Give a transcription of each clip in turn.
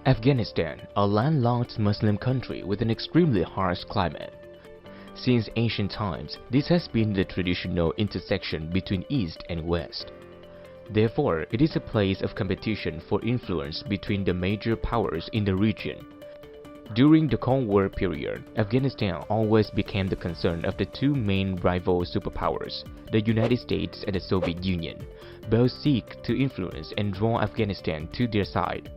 Afghanistan, a landlocked Muslim country with an extremely harsh climate. Since ancient times, this has been the traditional intersection between East and West. Therefore, it is a place of competition for influence between the major powers in the region. During the Cold War period, Afghanistan always became the concern of the two main rival superpowers, the United States and the Soviet Union. Both seek to influence and draw Afghanistan to their side.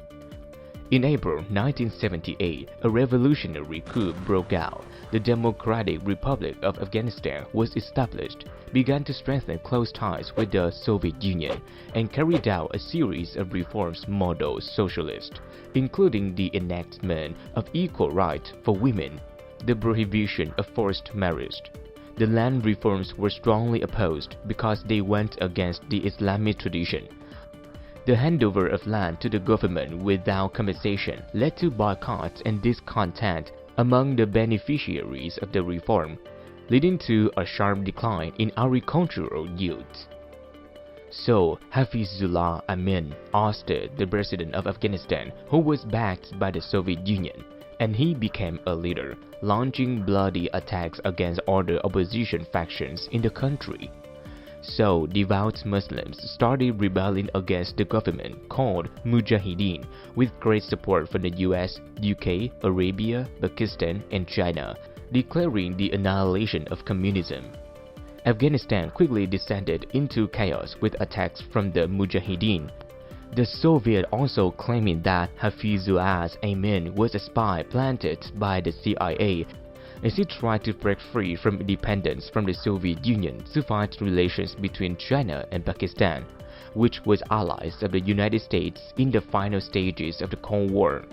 In April 1978, a revolutionary coup broke out. The Democratic Republic of Afghanistan was established, began to strengthen close ties with the Soviet Union, and carried out a series of reforms modeled socialist, including the enactment of equal rights for women, the prohibition of forced marriage. The land reforms were strongly opposed because they went against the Islamic tradition. The handover of land to the government without compensation led to boycotts and discontent among the beneficiaries of the reform, leading to a sharp decline in agricultural yields. So, Hafizullah Amin ousted the president of Afghanistan, who was backed by the Soviet Union, and he became a leader, launching bloody attacks against other opposition factions in the country. So, devout Muslims started rebelling against the government called Mujahideen, with great support from the US, UK, Arabia, Pakistan, and China, declaring the annihilation of communism. Afghanistan quickly descended into chaos with attacks from the Mujahideen. The Soviet also claiming that Hafizullah Amin was a spy planted by the CIA as he tried to break free from independence from the Soviet Union to fight relations between China and Pakistan, which was allies of the United States in the final stages of the Cold War.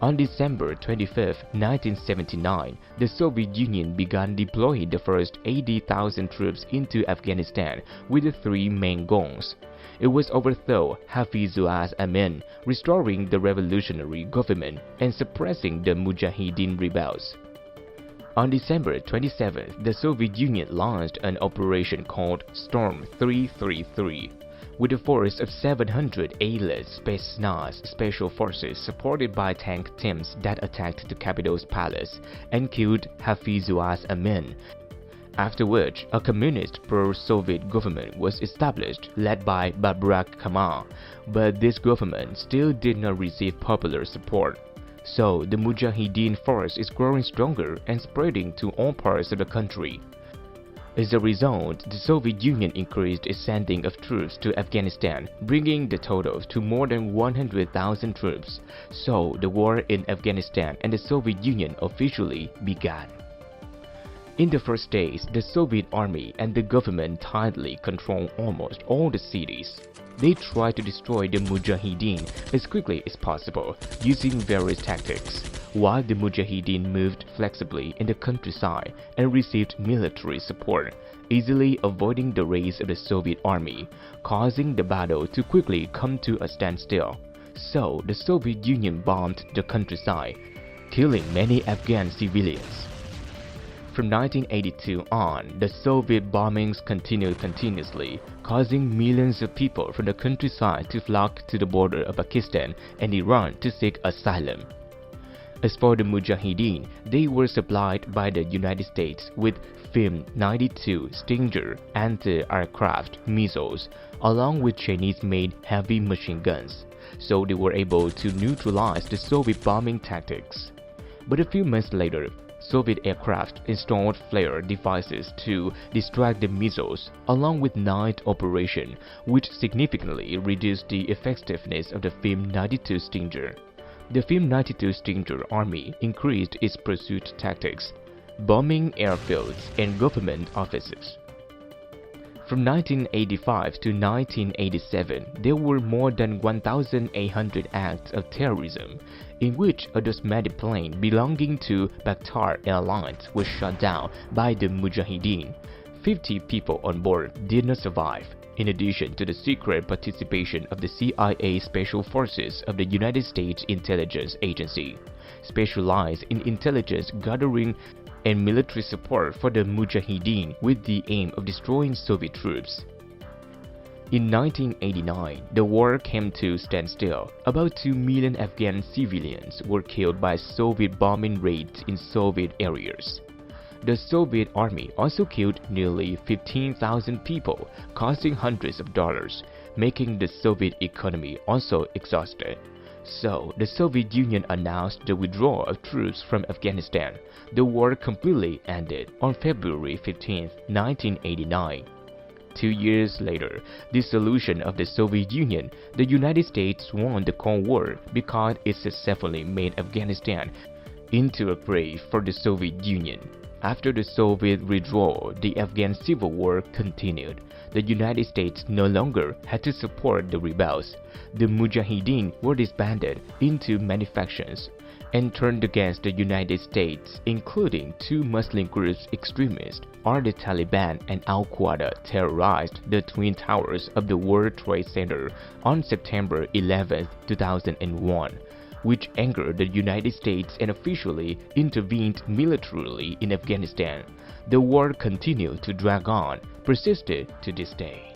On December 25, 1979, the Soviet Union began deploying the first 80,000 troops into Afghanistan with the three main goals. It was overthrow Hafizullah Amin, restoring the revolutionary government, and suppressing the Mujahideen rebels. On December 27, the Soviet Union launched an operation called Storm 333, with a force of 700 A-list Spetsnaz special forces supported by tank teams that attacked the capital's palace and killed Hafizullah Amin. Afterwards, a communist pro-Soviet government was established led by Babrak Kemal, but this government still did not receive popular support. So, the Mujahideen force is growing stronger and spreading to all parts of the country. As a result, the Soviet Union increased its sending of troops to Afghanistan, bringing the total to more than 100,000 troops. So, the war in Afghanistan and the Soviet Union officially began. In the first days, the Soviet army and the government tightly controlled almost all the cities. They tried to destroy the Mujahideen as quickly as possible, using various tactics, while the Mujahideen moved flexibly in the countryside and received military support, easily avoiding the raids of the Soviet army, causing the battle to quickly come to a standstill. So, the Soviet Union bombed the countryside, killing many Afghan civilians. From 1982 on, the Soviet bombings continued continuously, causing millions of people from the countryside to flock to the border of Pakistan and Iran to seek asylum. As for the Mujahideen, they were supplied by the United States with FIM-92 Stinger anti-aircraft missiles, along with Chinese-made heavy machine guns, so they were able to neutralize the Soviet bombing tactics. But a few months later, Soviet aircraft installed flare devices to distract the missiles, along with night operation, which significantly reduced the effectiveness of the FIM-92 Stinger. The FIM-92 Stinger army increased its pursuit tactics, bombing airfields and government offices. From 1985 to 1987, there were more than 1,800 acts of terrorism, in which a dosmetic plane belonging to Bakhtar Airlines was shot down by the Mujahideen. 50 people on board did not survive, in addition to the secret participation of the CIA Special Forces of the United States Intelligence Agency, specialized in intelligence gathering and military support for the Mujahideen with the aim of destroying Soviet troops. In 1989, the war came to standstill. About 2 million Afghan civilians were killed by Soviet bombing raids in Soviet areas. The Soviet army also killed nearly 15,000 people, costing hundreds of dollars, making the Soviet economy also exhausted. So, the Soviet Union announced the withdrawal of troops from Afghanistan. The war completely ended on February 15, 1989. 2 years later, dissolution of the Soviet Union, the United States won the Cold War because it successfully made Afghanistan into a prey for the Soviet Union. After the Soviet withdrawal, the Afghan civil war continued. The United States no longer had to support the rebels. The Mujahideen were disbanded into many factions and turned against the United States, including 2 Muslim groups extremists, are the Taliban and Al-Qaeda terrorized the Twin Towers of the World Trade Center on September 11, 2001. Which angered the United States and officially intervened militarily in Afghanistan. The war continued to drag on, persisted to this day.